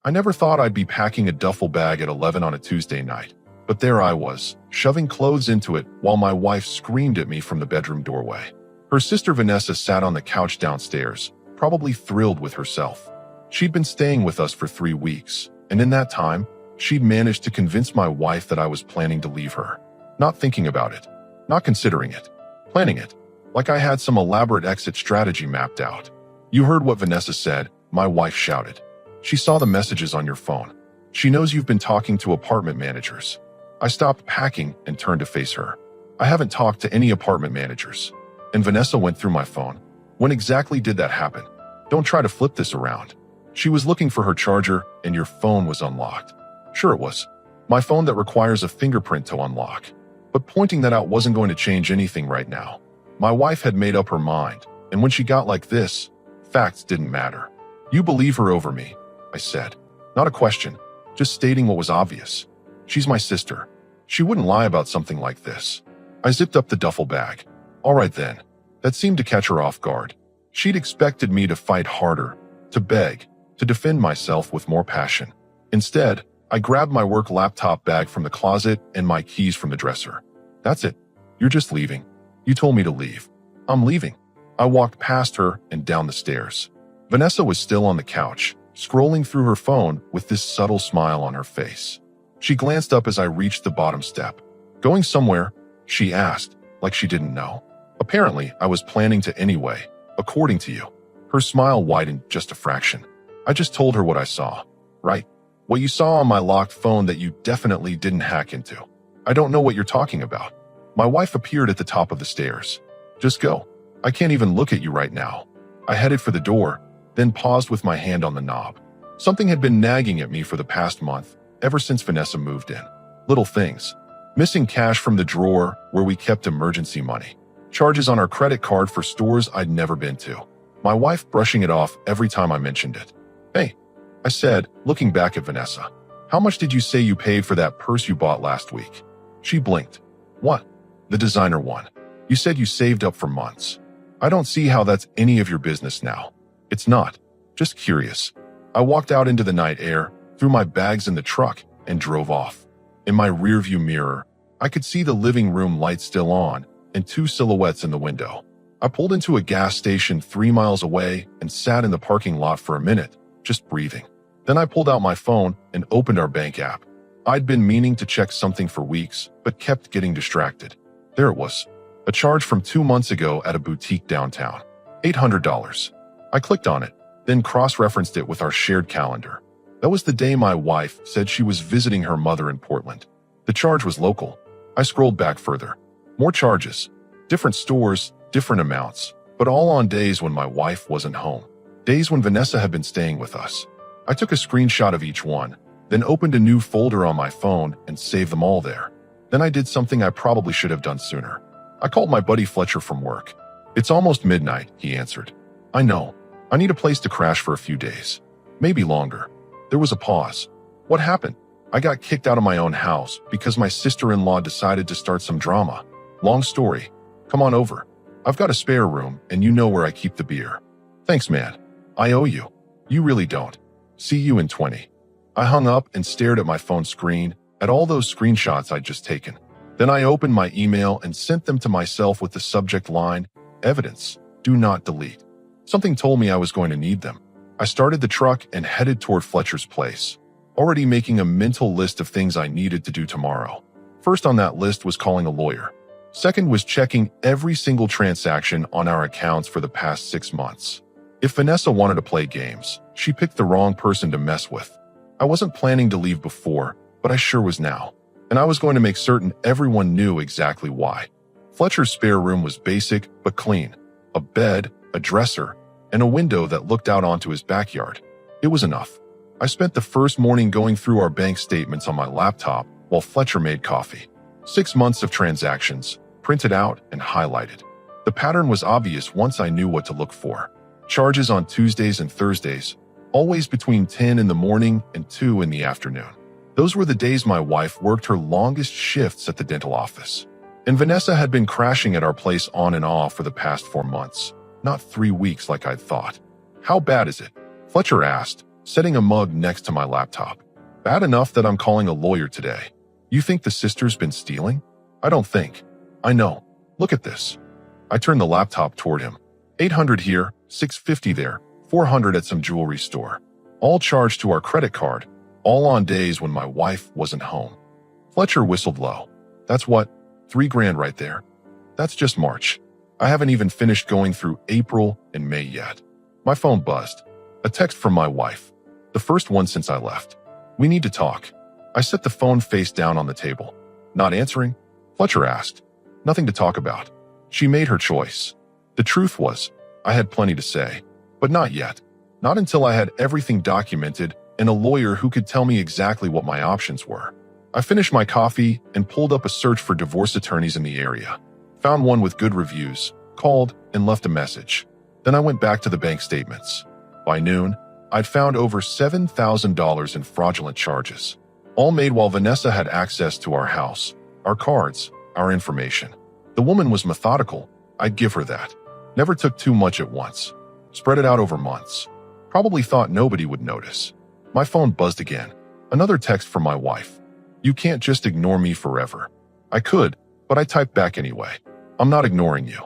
I never thought I'd be packing a duffel bag at 11 on a Tuesday night, but there I was, shoving clothes into it while my wife screamed at me from the bedroom doorway. Her sister Vanessa sat on the couch downstairs, probably thrilled with herself. She'd been staying with us for 3 weeks, and in that time, she'd managed to convince my wife that I was planning to leave her. Not thinking about it, not considering it, planning it, like I had some elaborate exit strategy mapped out. "You heard what Vanessa said," my wife shouted. "She saw the messages on your phone. She knows you've been talking to apartment managers." I stopped packing and turned to face her. "I haven't talked to any apartment managers." And Vanessa went through my phone. "When exactly did that happen? Don't try to flip this around." "She was looking for her charger and your phone was unlocked." "Sure it was. My phone that requires a fingerprint to unlock." But pointing that out wasn't going to change anything right now. My wife had made up her mind, and when she got like this, facts didn't matter. "You believe her over me," I said. Not a question, just stating what was obvious. She's my sister. She wouldn't lie about something like this. I zipped up the duffel bag. All right then. That seemed to catch her off guard. She'd expected me to fight harder, to beg, to defend myself with more passion. Instead, I grabbed my work laptop bag from the closet and my keys from the dresser. "That's it. You're just leaving. You told me to leave." "I'm leaving." I walked past her and down the stairs. Vanessa was still on the couch, scrolling through her phone with this subtle smile on her face. She glanced up as I reached the bottom step. "Going somewhere?" she asked, like she didn't know. Apparently, I was planning to anyway, according to you. Her smile widened just a fraction. I just told her what I saw. "Right. What you saw on my locked phone that you definitely didn't hack into." "I don't know what you're talking about." My wife appeared at the top of the stairs. "Just go. I can't even look at you right now." I headed for the door, then paused with my hand on the knob. Something had been nagging at me for the past month, ever since Vanessa moved in. Little things. Missing cash from the drawer where we kept emergency money. Charges on our credit card for stores I'd never been to. My wife brushing it off every time I mentioned it. "Hey," I said, looking back at Vanessa. "How much did you say you paid for that purse you bought last week?" She blinked. "What?" "The designer one. You said you saved up for months." "I don't see how that's any of your business now." "It's not. Just curious." I walked out into the night air, threw my bags in the truck, and drove off. In my rearview mirror, I could see the living room light still on and 2 silhouettes in the window. I pulled into a gas station 3 miles away and sat in the parking lot for a minute, just breathing. Then I pulled out my phone and opened our bank app. I'd been meaning to check something for weeks, but kept getting distracted. There it was. A charge from 2 months ago at a boutique downtown. $800. I clicked on it, then cross-referenced it with our shared calendar. That was the day my wife said she was visiting her mother in Portland. The charge was local. I scrolled back further. More charges. Different stores, different amounts, but all on days when my wife wasn't home. Days when Vanessa had been staying with us. I took a screenshot of each one, then opened a new folder on my phone and saved them all there. Then I did something I probably should have done sooner. I called my buddy Fletcher from work. "It's almost midnight," he answered. "I know. I need a place to crash for a few days. Maybe longer." There was a pause. "What happened?" "I got kicked out of my own house because my sister-in-law decided to start some drama. Long story. Come on over. I've got a spare room and you know where I keep the beer." "Thanks, man. I owe you." "You really don't. See you in 20. I hung up and stared at my phone screen, at all those screenshots I'd just taken. Then I opened my email and sent them to myself with the subject line, "Evidence. Do not delete." Something told me I was going to need them. I started the truck and headed toward Fletcher's place, already making a mental list of things I needed to do tomorrow. First on that list was calling a lawyer. Second was checking every single transaction on our accounts for the past 6 months. If Vanessa wanted to play games, she picked the wrong person to mess with. I wasn't planning to leave before, but I sure was now. And I was going to make certain everyone knew exactly why. Fletcher's spare room was basic but clean. A bed, a dresser, and a window that looked out onto his backyard. It was enough. I spent the first morning going through our bank statements on my laptop while Fletcher made coffee. 6 months of transactions, printed out and highlighted. The pattern was obvious once I knew what to look for. Charges on Tuesdays and Thursdays, always between 10 in the morning and 2 in the afternoon. Those were the days my wife worked her longest shifts at the dental office. And Vanessa had been crashing at our place on and off for the past 4 months, not 3 weeks like I'd thought. "How bad is it?" Fletcher asked, setting a mug next to my laptop. Bad enough that I'm calling a lawyer today. You think the sister's been stealing? I don't think. I know. Look at this. I turned the laptop toward him. 800 here, 650 there, 400 at some jewelry store. All charged to our credit card, all on days when my wife wasn't home. Fletcher whistled low. That's what? $3,000 right there. That's just March. I haven't even finished going through April and May yet. My phone buzzed. A text from my wife. The first one since I left. We need to talk. I set the phone face down on the table. Not answering? Fletcher asked. Nothing to talk about. She made her choice. The truth was, I had plenty to say. But not yet. Not until I had everything documented and a lawyer who could tell me exactly what my options were. I finished my coffee and pulled up a search for divorce attorneys in the area. Found one with good reviews, called, and left a message. Then I went back to the bank statements. By noon, I'd found over $7,000 in fraudulent charges, all made while Vanessa had access to our house, our cards, our information. The woman was methodical, I'd give her that. Never took too much at once. Spread it out over months. Probably thought nobody would notice. My phone buzzed again. Another text from my wife. You can't just ignore me forever. I could, but I typed back anyway. I'm not ignoring you.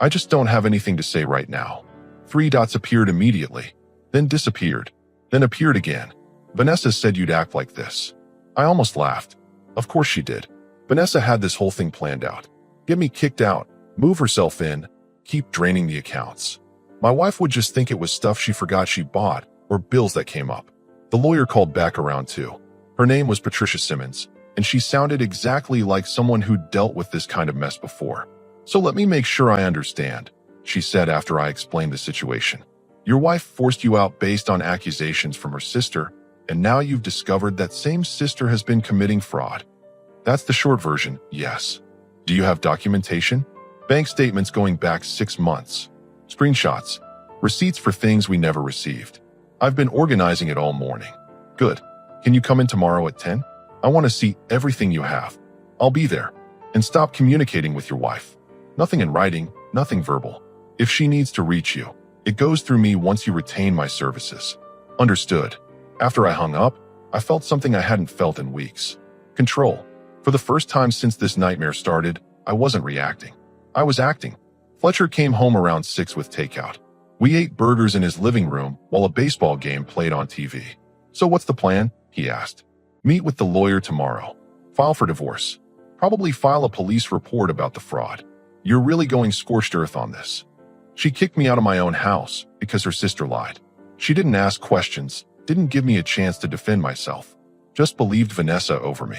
I just don't have anything to say right now. 3 dots appeared immediately, then disappeared, then appeared again. Vanessa said you'd act like this. I almost laughed. Of course she did. Vanessa had this whole thing planned out. Get me kicked out, move herself in, keep draining the accounts. My wife would just think it was stuff she forgot she bought or bills that came up. The lawyer called back around too. Her name was Patricia Simmons, and she sounded exactly like someone who'd dealt with this kind of mess before. So let me make sure I understand, she said after I explained the situation. Your wife forced you out based on accusations from her sister, and now you've discovered that same sister has been committing fraud. That's the short version, yes. Do you have documentation? Bank statements going back 6 months. Screenshots. Receipts for things we never received. I've been organizing it all morning. Good. Can you come in tomorrow at 10? I want to see everything you have. I'll be there. And stop communicating with your wife. Nothing in writing, nothing verbal. If she needs to reach you, it goes through me once you retain my services. Understood. After I hung up, I felt something I hadn't felt in weeks. Control. For the first time since this nightmare started, I wasn't reacting. I was acting. Fletcher came home around 6 with takeout. We ate burgers in his living room while a baseball game played on TV. So what's the plan? He asked. Meet with the lawyer tomorrow. File for divorce. Probably file a police report about the fraud. You're really going scorched earth on this. She kicked me out of my own house because her sister lied. She didn't ask questions, didn't give me a chance to defend myself. Just believed Vanessa over me.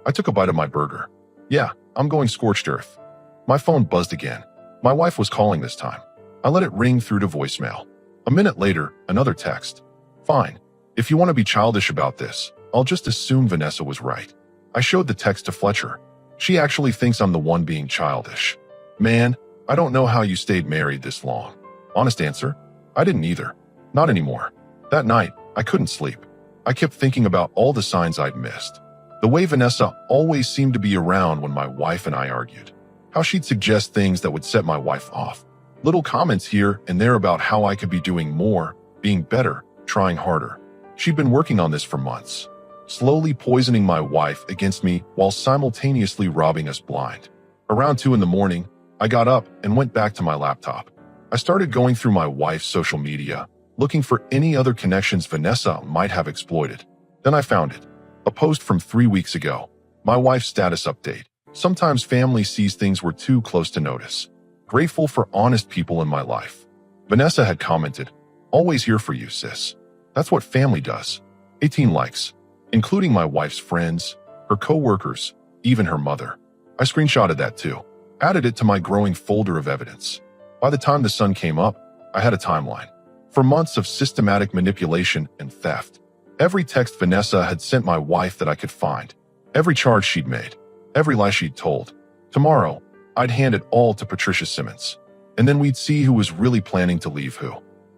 I took a bite of my burger. Yeah, I'm going scorched earth. My phone buzzed again. My wife was calling this time. I let it ring through to voicemail. A minute later, another text. Fine. If you want to be childish about this, I'll just assume Vanessa was right. I showed the text to Fletcher. She actually thinks I'm the one being childish. Man, I don't know how you stayed married this long. Honest answer, I didn't either. Not anymore. That night, I couldn't sleep. I kept thinking about all the signs I'd missed. The way Vanessa always seemed to be around when my wife and I argued. How she'd suggest things that would set my wife off. Little comments here and there about how I could be doing more, being better, trying harder. She'd been working on this for months. Slowly poisoning my wife against me while simultaneously robbing us blind. Around 2 in the morning, I got up and went back to my laptop. I started going through my wife's social media, looking for any other connections Vanessa might have exploited. Then I found it. A post from 3 weeks ago. My wife's status update. Sometimes family sees things we're too close to notice. Grateful for honest people in my life. Vanessa had commented, always here for you, sis. That's what family does. 18 likes, including my wife's friends, her co-workers, even her mother. I screenshotted that too. Added it to my growing folder of evidence. By the time the sun came up, I had a timeline. For months of systematic manipulation and theft. Every text Vanessa had sent my wife that I could find. Every charge she'd made. Every lie she'd told. Tomorrow, I'd hand it all to Patricia Simmons. And then we'd see who was really planning to leave who.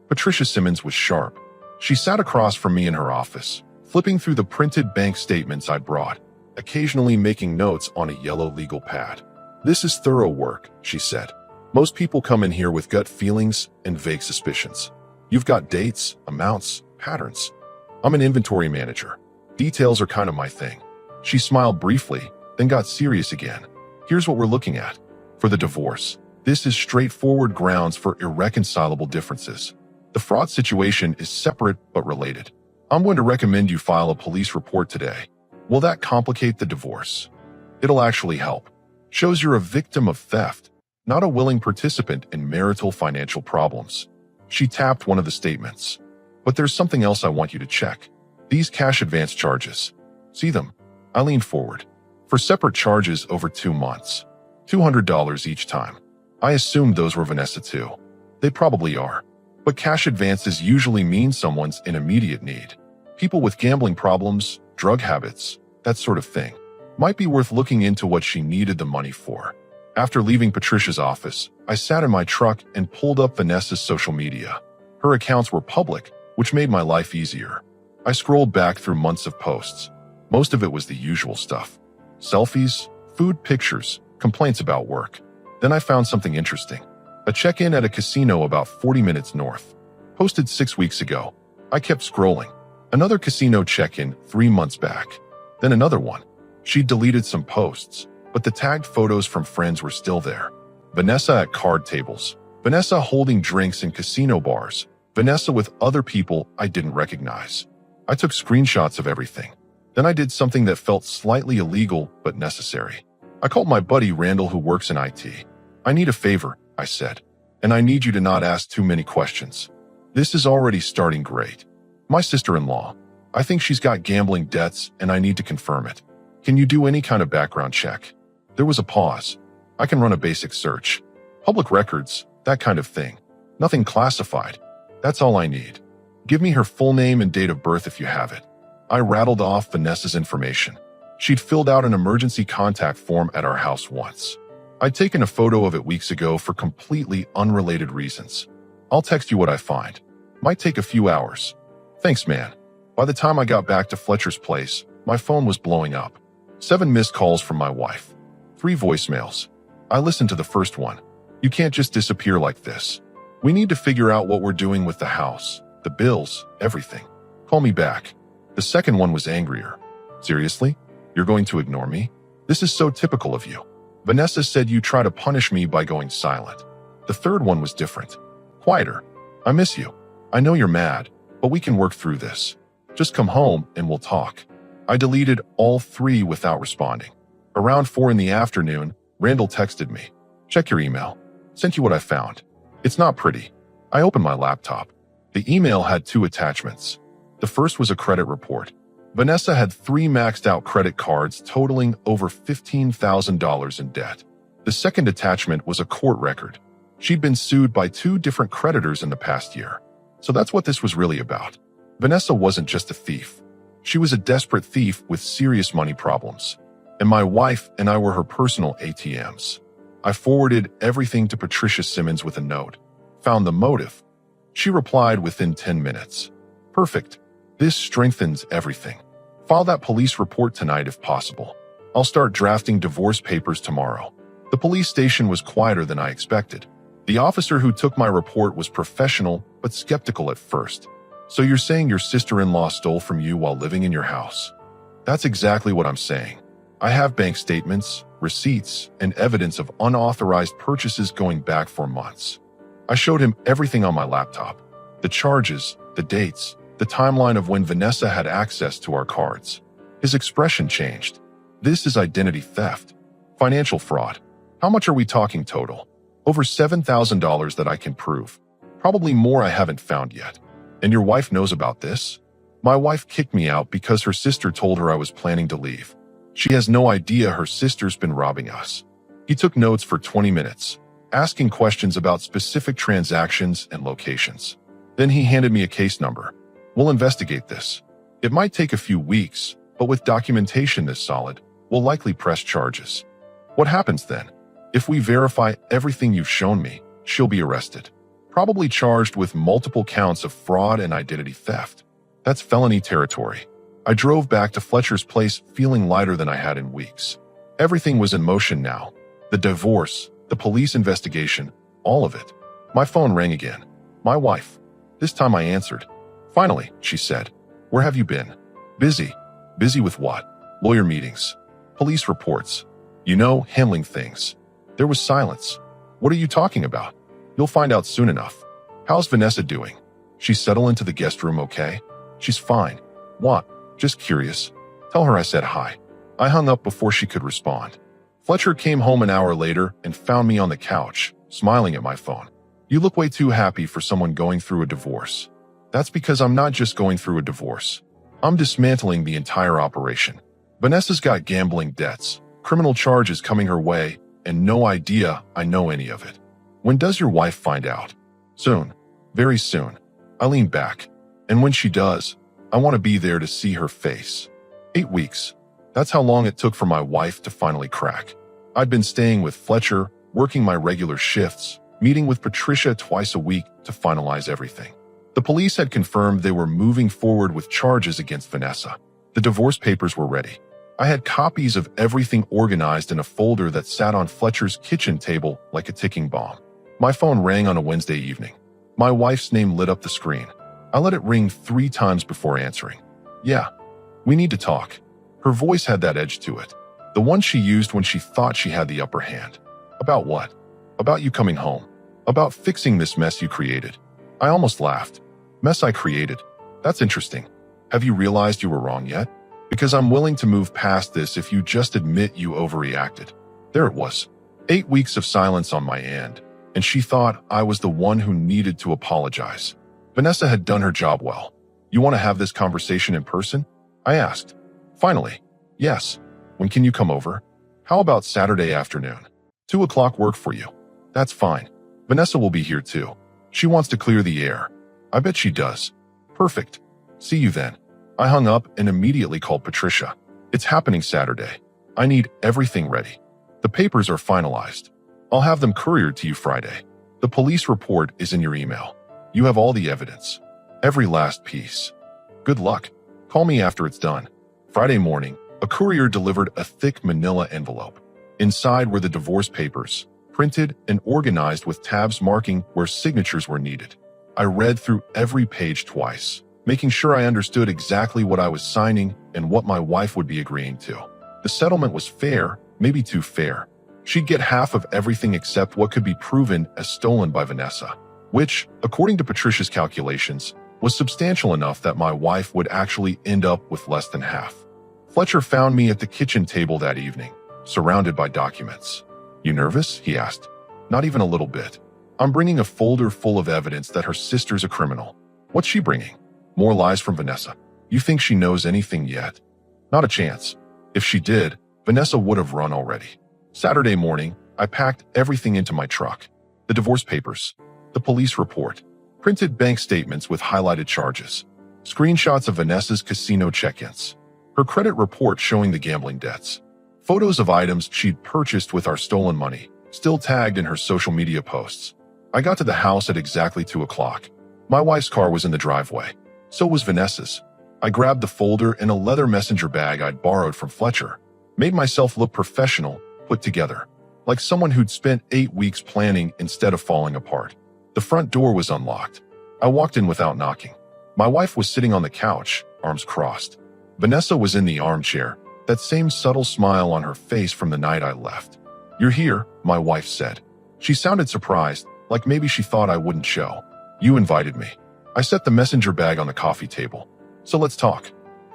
Patricia Simmons was sharp. She sat across from me in her office, flipping through the printed bank statements I'd brought, occasionally making notes on a yellow legal pad. This is thorough work, she said. Most people come in here with gut feelings and vague suspicions. You've got dates, amounts, patterns. I'm an inventory manager. Details are kind of my thing. She smiled briefly, then got serious again. Here's what we're looking at. For the divorce, this is straightforward grounds for irreconcilable differences. The fraud situation is separate but related. I'm going to recommend you file a police report today. Will that complicate the divorce? It'll actually help. Shows you're a victim of theft, not a willing participant in marital financial problems. She tapped one of the statements. But there's something else I want you to check. These cash advance charges. See them? I leaned forward. For separate charges over 2 months. $200 each time. I assumed those were Vanessa too. They probably are. But cash advances usually mean someone's in immediate need. People with gambling problems, drug habits, that sort of thing. Might be worth looking into what she needed the money for. After leaving Patricia's office, I sat in my truck and pulled up Vanessa's social media. Her accounts were public, which made my life easier. I scrolled back through months of posts. Most of it was the usual stuff. Selfies, food pictures, complaints about work. Then I found something interesting. A check-in at a casino about 40 minutes north. Posted 6 weeks ago. I kept scrolling. Another casino check-in 3 months back. Then another one. She'd deleted some posts, but the tagged photos from friends were still there. Vanessa at card tables. Vanessa holding drinks in casino bars. Vanessa with other people I didn't recognize. I took screenshots of everything. Then I did something that felt slightly illegal but necessary. I called my buddy Randall who works in IT. I need a favor, I said, and I need you to not ask too many questions. This is already starting great. My sister-in-law. I think she's got gambling debts and I need to confirm it. Can you do any kind of background check? There was a pause. I can run a basic search. Public records, that kind of thing. Nothing classified. That's all I need. Give me her full name and date of birth if you have it. I rattled off Vanessa's information. She'd filled out an emergency contact form at our house once. I'd taken a photo of it weeks ago for completely unrelated reasons. I'll text you what I find. Might take a few hours. Thanks, man. By the time I got back to Fletcher's place, my phone was blowing up. 7 missed calls from my wife. 3 voicemails. I listened to the first one. You can't just disappear like this. We need to figure out what we're doing with the house, the bills, everything. Call me back. The second one was angrier. Seriously? You're going to ignore me? This is so typical of you. Vanessa said you try to punish me by going silent. The third one was different. Quieter. I miss you. I know you're mad, but we can work through this. Just come home and we'll talk. I deleted all 3 without responding. Around 4 in the afternoon, Randall texted me. Check your email. Sent you what I found. It's not pretty. I opened my laptop. The email had 2 attachments. The first was a credit report. Vanessa had 3 maxed out credit cards totaling over $15,000 in debt. The second attachment was a court record. She'd been sued by 2 different creditors in the past year. So that's what this was really about. Vanessa wasn't just a thief. She was a desperate thief with serious money problems. And my wife and I were her personal ATMs. I forwarded everything to Patricia Simmons with a note. Found the motive. She replied within 10 minutes. Perfect. This strengthens everything. File that police report tonight if possible. I'll start drafting divorce papers tomorrow. The police station was quieter than I expected. The officer who took my report was professional but skeptical at first. So you're saying your sister-in-law stole from you while living in your house? That's exactly what I'm saying. I have bank statements, receipts, and evidence of unauthorized purchases going back for months. I showed him everything on my laptop. The charges, the dates, the timeline of when Vanessa had access to our cards. His expression changed. This is identity theft. Financial fraud. How much are we talking total? Over $7,000 that I can prove. Probably more I haven't found yet. And your wife knows about this? My wife kicked me out because her sister told her I was planning to leave. She has no idea her sister's been robbing us. He took notes for 20 minutes, asking questions about specific transactions and locations. Then he handed me a case number. We'll investigate this. It might take a few weeks, but with documentation this solid, we'll likely press charges. What happens then? If we verify everything you've shown me, she'll be arrested. Probably charged with multiple counts of fraud and identity theft. That's felony territory. I drove back to Fletcher's place feeling lighter than I had in weeks. Everything was in motion now. The divorce, the police investigation, all of it. My phone rang again. My wife. This time I answered. Finally, she said. Where have you been? Busy. Busy with what? Lawyer meetings. Police reports. Handling things. There was silence. What are you talking about? You'll find out soon enough. How's Vanessa doing? She settle into the guest room okay? She's fine. What? Just curious. Tell her I said hi. I hung up before she could respond. Fletcher came home an hour later and found me on the couch, smiling at my phone. You look way too happy for someone going through a divorce. That's because I'm not just going through a divorce. I'm dismantling the entire operation. Vanessa's got gambling debts, criminal charges coming her way, and no idea I know any of it. When does your wife find out? Soon. Very soon. I lean back. And when she does, I want to be there to see her face. 8 weeks. That's how long it took for my wife to finally crack. I'd been staying with Fletcher, working my regular shifts, meeting with Patricia twice a week to finalize everything. The police had confirmed they were moving forward with charges against Vanessa. The divorce papers were ready. I had copies of everything organized in a folder that sat on Fletcher's kitchen table like a ticking bomb. My phone rang on a Wednesday evening. My wife's name lit up the screen. I let it ring 3 times before answering. Yeah, we need to talk. Her voice had that edge to it. The one she used when she thought she had the upper hand. About what? About you coming home. About fixing this mess you created. I almost laughed. Mess I created? That's interesting. Have you realized you were wrong yet? Because I'm willing to move past this if you just admit you overreacted. There it was. 8 weeks of silence on my end, and she thought I was the one who needed to apologize. Vanessa had done her job well. You want to have this conversation in person? I asked. Finally. Yes. When can you come over? How about Saturday afternoon? 2 o'clock work for you? That's fine. Vanessa will be here too. She wants to clear the air. I bet she does. Perfect. See you then. I hung up and immediately called Patricia. It's happening Saturday. I need everything ready. The papers are finalized. I'll have them couriered to you Friday. The police report is in your email. You have all the evidence. Every last piece. Good luck. Call me after it's done. Friday morning, a courier delivered a thick manila envelope. Inside were the divorce papers, printed and organized with tabs marking where signatures were needed. I read through every page twice, making sure I understood exactly what I was signing and what my wife would be agreeing to. The settlement was fair, maybe too fair. She'd get half of everything except what could be proven as stolen by Vanessa, which, according to Patricia's calculations, was substantial enough that my wife would actually end up with less than half. Fletcher found me at the kitchen table that evening, surrounded by documents. You nervous? He asked. Not even a little bit. I'm bringing a folder full of evidence that her sister's a criminal. What's she bringing? More lies from Vanessa. You think she knows anything yet? Not a chance. If she did, Vanessa would have run already. Saturday morning, I packed everything into my truck. The divorce papers, the police report, printed bank statements with highlighted charges, screenshots of Vanessa's casino check-ins, her credit report showing the gambling debts, photos of items she'd purchased with our stolen money, still tagged in her social media posts. I got to the house at exactly 2 o'clock. My wife's car was in the driveway. So was Vanessa's. I grabbed the folder in a leather messenger bag I'd borrowed from Fletcher, made myself look professional, put together, like someone who'd spent 8 weeks planning instead of falling apart. The front door was unlocked. I walked in without knocking. My wife was sitting on the couch, arms crossed. Vanessa was in the armchair, that same subtle smile on her face from the night I left. You're here, my wife said. She sounded surprised, like maybe she thought I wouldn't show. You invited me. I set the messenger bag on the coffee table. So let's talk.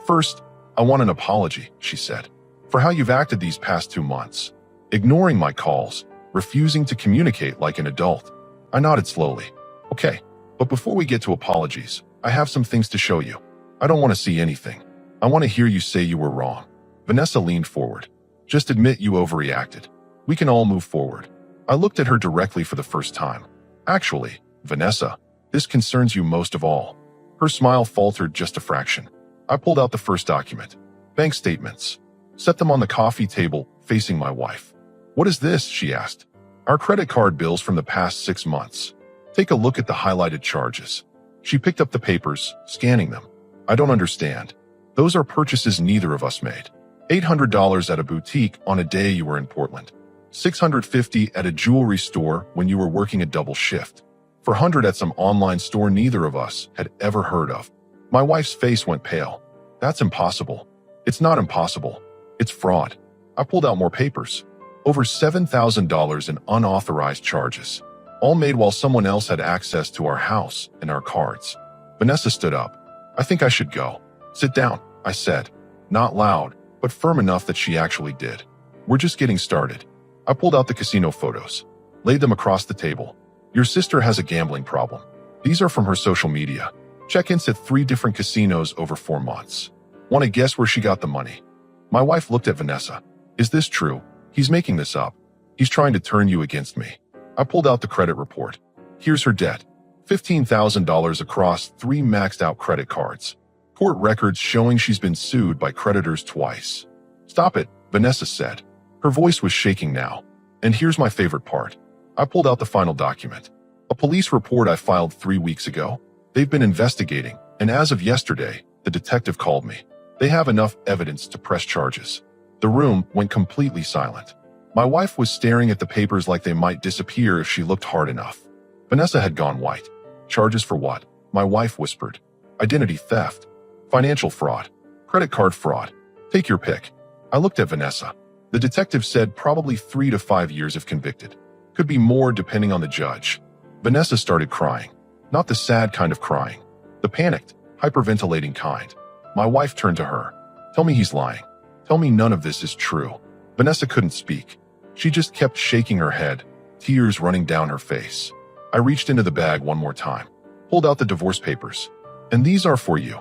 First, I want an apology, she said, for how you've acted these past 2 months. Ignoring my calls, refusing to communicate like an adult. I nodded slowly. Okay, but before we get to apologies, I have some things to show you. I don't want to see anything. I want to hear you say you were wrong. Vanessa leaned forward. Just admit you overreacted. We can all move forward. I looked at her directly for the first time. Actually, Vanessa, this concerns you most of all. Her smile faltered just a fraction. I pulled out the first document. Bank statements. Set them on the coffee table, facing my wife. What is this? She asked. Our credit card bills from the past 6 months. Take a look at the highlighted charges. She picked up the papers, scanning them. I don't understand. Those are purchases neither of us made. $800 at a boutique on a day you were in Portland. $650 at a jewelry store when you were working a double shift. $400 at some online store neither of us had ever heard of. My wife's face went pale. That's impossible. It's not impossible. It's fraud. I pulled out more papers. Over $7,000 in unauthorized charges, all made while someone else had access to our house and our cards. Vanessa stood up. I think I should go. Sit down, I said. Not loud, but firm enough that she actually did. We're just getting started. I pulled out the casino photos, laid them across the table. Your sister has a gambling problem. These are from her social media. Check-ins at 3 different casinos over 4 months. Want to guess where she got the money? My wife looked at Vanessa. Is this true? He's making this up. He's trying to turn you against me. I pulled out the credit report. Here's her debt. $15,000 across 3 maxed-out credit cards. Court records showing she's been sued by creditors twice. Stop it, Vanessa said. Her voice was shaking now. And here's my favorite part. I pulled out the final document. A police report I filed 3 weeks ago. They've been investigating, and as of yesterday, the detective called me. They have enough evidence to press charges. The room went completely silent. My wife was staring at the papers like they might disappear if she looked hard enough. Vanessa had gone white. Charges for what? My wife whispered. Identity theft. Financial fraud. Credit card fraud. Take your pick. I looked at Vanessa. The detective said probably 3 to 5 years if convicted. Could be more depending on the judge. Vanessa started crying. Not the sad kind of crying. The panicked, hyperventilating kind. My wife turned to her. Tell me he's lying. Tell me none of this is true. Vanessa couldn't speak. She just kept shaking her head, tears running down her face. I reached into the bag one more time, pulled out the divorce papers. And these are for you,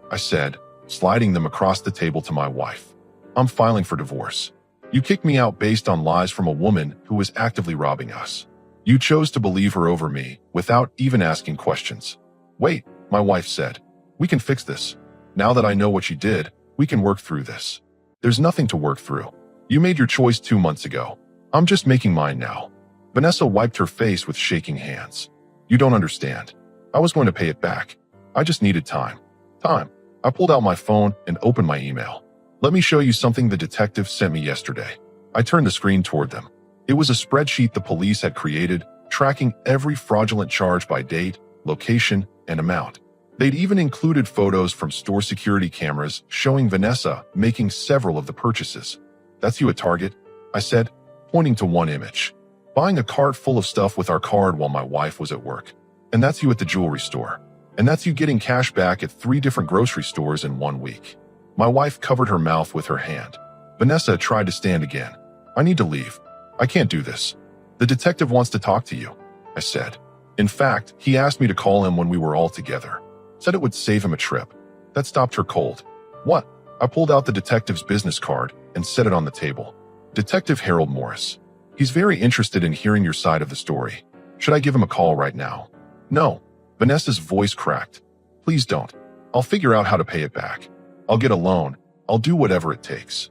I said, sliding them across the table to my wife. I'm filing for divorce. You kicked me out based on lies from a woman who was actively robbing us. You chose to believe her over me without even asking questions. Wait, my wife said. We can fix this. Now that I know what you did, we can work through this. There's nothing to work through. You made your choice 2 months ago. I'm just making mine now. Vanessa wiped her face with shaking hands. You don't understand. I was going to pay it back. I just needed time. Time. I pulled out my phone and opened my email. Let me show you something the detective sent me yesterday. I turned the screen toward them. It was a spreadsheet the police had created, tracking every fraudulent charge by date, location, and amount. They'd even included photos from store security cameras showing Vanessa making several of the purchases. That's you at Target, I said, pointing to one image. Buying a cart full of stuff with our card while my wife was at work. And that's you at the jewelry store. And that's you getting cash back at 3 different grocery stores in 1 week. My wife covered her mouth with her hand. Vanessa tried to stand again. I need to leave. I can't do this. The detective wants to talk to you, I said. In fact, he asked me to call him when we were all together. Said it would save him a trip. That stopped her cold. What? I pulled out the detective's business card and set it on the table. Detective Harold Morris. He's very interested in hearing your side of the story. Should I give him a call right now? No. Vanessa's voice cracked. Please don't. I'll figure out how to pay it back. I'll get a loan. I'll do whatever it takes.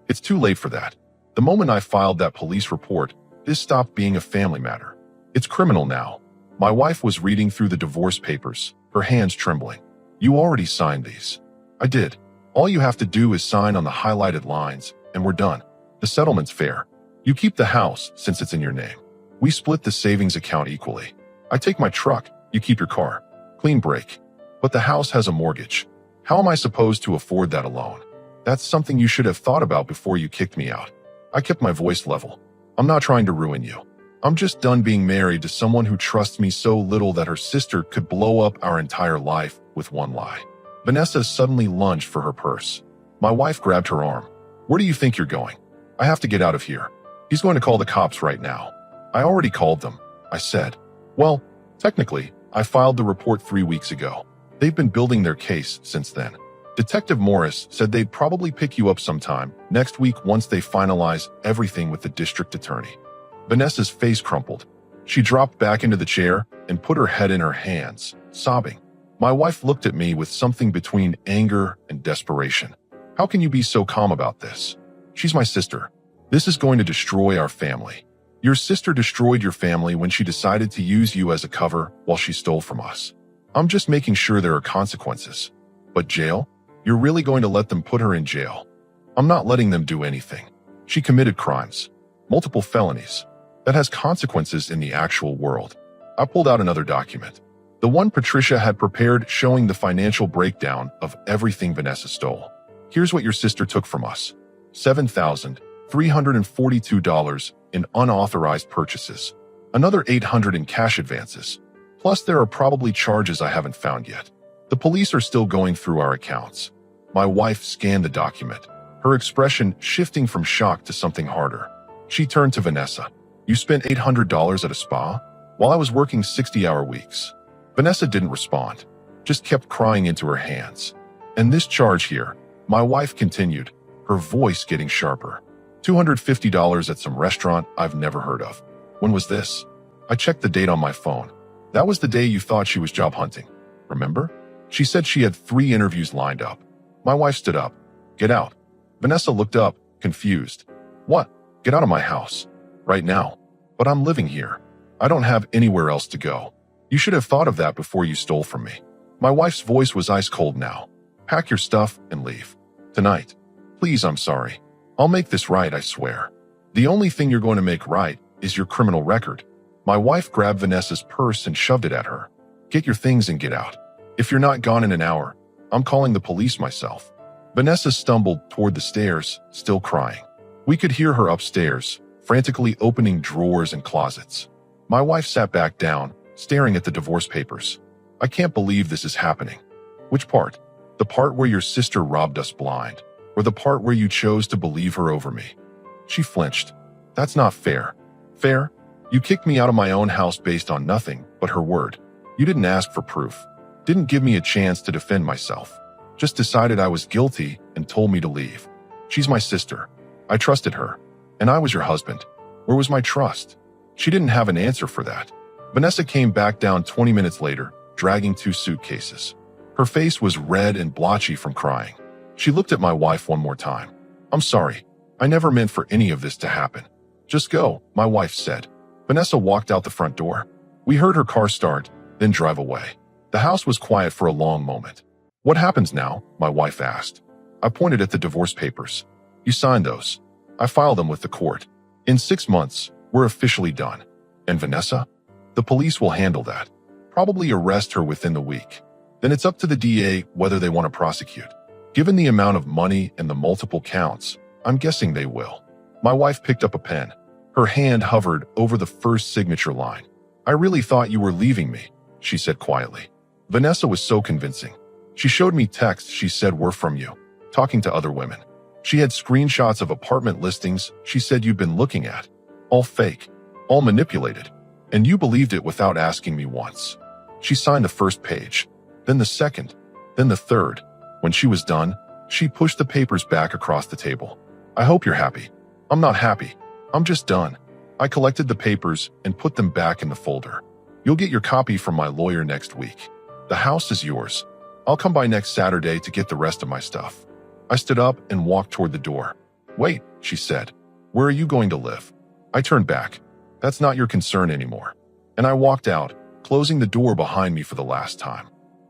It's too late for that. The moment I filed that police report, this stopped being a family matter. It's criminal now. My wife was reading through the divorce papers, her hands trembling. You already signed these. I did. All you have to do is sign on the highlighted lines, and we're done. The settlement's fair. You keep the house since it's in your name. We split the savings account equally. I take my truck, you keep your car. Clean break. But the house has a mortgage. How am I supposed to afford that alone? That's something you should have thought about before you kicked me out. I kept my voice level. I'm not trying to ruin you. I'm just done being married to someone who trusts me so little that her sister could blow up our entire life with one lie. Vanessa suddenly lunged for her purse. My wife grabbed her arm. Where do you think you're going? I have to get out of here. He's going to call the cops right now. I already called them, I said. Well, technically, I filed the report 3 weeks ago. They've been building their case since then. Detective Morris said they'd probably pick you up sometime next week once they finalize everything with the district attorney. Vanessa's face crumpled. She dropped back into the chair and put her head in her hands, sobbing. My wife looked at me with something between anger and desperation. How can you be so calm about this? She's my sister. This is going to destroy our family. Your sister destroyed your family when she decided to use you as a cover while she stole from us. I'm just making sure there are consequences. But jail? You're really going to let them put her in jail? I'm not letting them do anything. She committed crimes. Multiple felonies. That has consequences in the actual world. I pulled out another document. The one Patricia had prepared showing the financial breakdown of everything Vanessa stole. Here's what your sister took from us. $7,342 in unauthorized purchases. Another $800 in cash advances. Plus there are probably charges I haven't found yet. The police are still going through our accounts. My wife scanned the document, her expression shifting from shock to something harder. She turned to Vanessa. You spent $800 at a spa? While I was working 60-hour weeks. Vanessa didn't respond, just kept crying into her hands. And this charge here, my wife continued, her voice getting sharper. $250 at some restaurant I've never heard of. When was this? I checked the date on my phone. That was the day you thought she was job hunting. Remember? She said she had 3 interviews lined up. My wife stood up. Get out. Vanessa looked up, confused. What? Get out of my house. Right now. But I'm living here. I don't have anywhere else to go. You should have thought of that before you stole from me. My wife's voice was ice cold now. Pack your stuff and leave. Tonight. Please, I'm sorry. I'll make this right, I swear. The only thing you're going to make right is your criminal record. My wife grabbed Vanessa's purse and shoved it at her. Get your things and get out. If you're not gone in an hour, I'm calling the police myself. Vanessa stumbled toward the stairs, still crying. We could hear her upstairs, frantically opening drawers and closets. My wife sat back down, staring at the divorce papers. I can't believe this is happening. Which part? The part where your sister robbed us blind, or the part where you chose to believe her over me? She flinched. That's not fair. Fair? You kicked me out of my own house based on nothing but her word. You didn't ask for proof. Didn't give me a chance to defend myself. Just decided I was guilty and told me to leave. She's my sister. I trusted her. And I was your husband. Where was my trust? She didn't have an answer for that. Vanessa came back down 20 minutes later, dragging 2 suitcases. Her face was red and blotchy from crying. She looked at my wife one more time. I'm sorry. I never meant for any of this to happen. Just go, my wife said. Vanessa walked out the front door. We heard her car start, then drive away. The house was quiet for a long moment. What happens now? My wife asked. I pointed at the divorce papers. You signed those. I filed them with the court. In 6 months, we're officially done. And Vanessa? The police will handle that. Probably arrest her within the week. Then it's up to the DA whether they want to prosecute. Given the amount of money and the multiple counts, I'm guessing they will. My wife picked up a pen. Her hand hovered over the first signature line. I really thought you were leaving me, she said quietly. Vanessa was so convincing. She showed me texts she said were from you, talking to other women. She had screenshots of apartment listings she said you'd been looking at. All fake, all manipulated. And you believed it without asking me once. She signed the first page, then the second, then the third. When she was done, she pushed the papers back across the table. I hope you're happy. I'm not happy. I'm just done. I collected the papers and put them back in the folder. You'll get your copy from my lawyer next week. The house is yours. I'll come by next Saturday to get the rest of my stuff. I stood up and walked toward the door. Wait, she said. Where are you going to live? I turned back. That's not your concern anymore. And I walked out, closing the door behind me for the last time.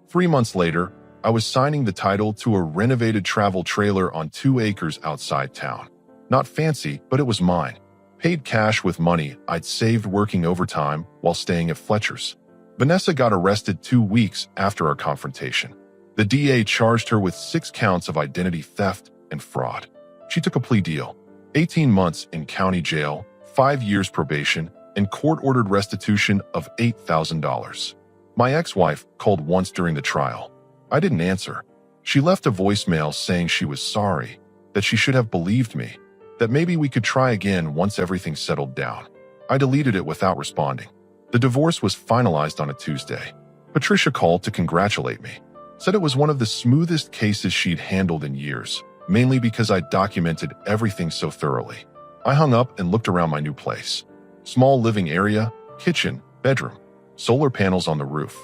3 months later, I was signing the title to a renovated travel trailer on 2 acres outside town. Not fancy, but it was mine. Paid cash with money I'd saved working overtime while staying at Fletcher's. Vanessa got arrested 2 weeks after our confrontation. The DA charged her with 6 counts of identity theft and fraud. She took a plea deal. 18 months in county jail, 5 years probation, and court-ordered restitution of $8,000. My ex-wife called once during the trial. I didn't answer. She left a voicemail saying she was sorry, that she should have believed me, that maybe we could try again once everything settled down. I deleted it without responding. The divorce was finalized on a Tuesday. Patricia called to congratulate me. Said it was one of the smoothest cases she'd handled in years, mainly because I documented everything so thoroughly. I hung up and looked around my new place. Small living area, kitchen, bedroom, solar panels on the roof,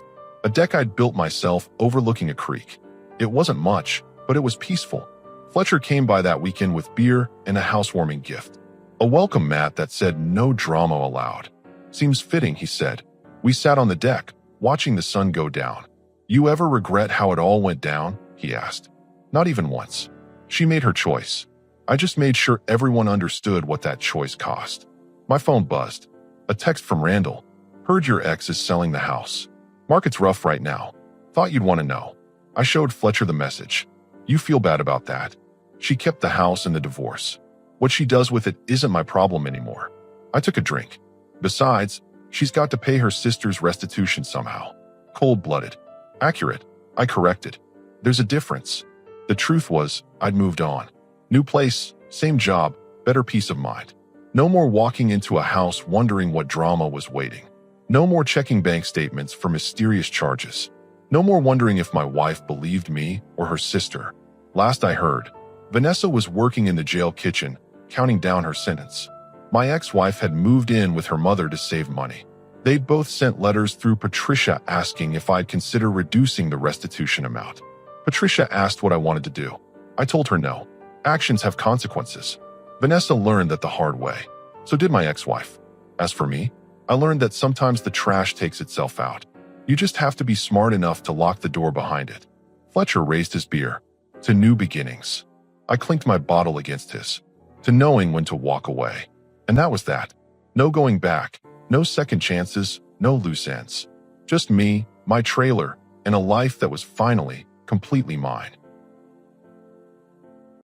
a deck I'd built myself overlooking a creek. It wasn't much, but it was peaceful. Fletcher came by that weekend with beer and a housewarming gift. A welcome mat that said no drama allowed. Seems fitting, he said. We sat on the deck, watching the sun go down. You ever regret how it all went down? He asked. Not even once. She made her choice. I just made sure everyone understood what that choice cost. My phone buzzed. A text from Randall. Heard your ex is selling the house. Market's rough right now. Thought you'd want to know. I showed Fletcher the message. You feel bad about that. She kept the house and the divorce. What she does with it isn't my problem anymore. I took a drink. Besides, she's got to pay her sister's restitution somehow. Cold-blooded. Accurate. I corrected. There's a difference. The truth was, I'd moved on. New place, same job, better peace of mind. No more walking into a house wondering what drama was waiting. No more checking bank statements for mysterious charges. No more wondering if my wife believed me or her sister. Last I heard, Vanessa was working in the jail kitchen, counting down her sentence. My ex-wife had moved in with her mother to save money. They'd both sent letters through Patricia asking if I'd consider reducing the restitution amount. Patricia asked what I wanted to do. I told her no. Actions have consequences. Vanessa learned that the hard way. So did my ex-wife. As for me, I learned that sometimes the trash takes itself out. You just have to be smart enough to lock the door behind it. Fletcher raised his beer. To new beginnings. I clinked my bottle against his. To knowing when to walk away. And that was that. No going back. No second chances. No loose ends. Just me, my trailer, and a life that was finally completely mine.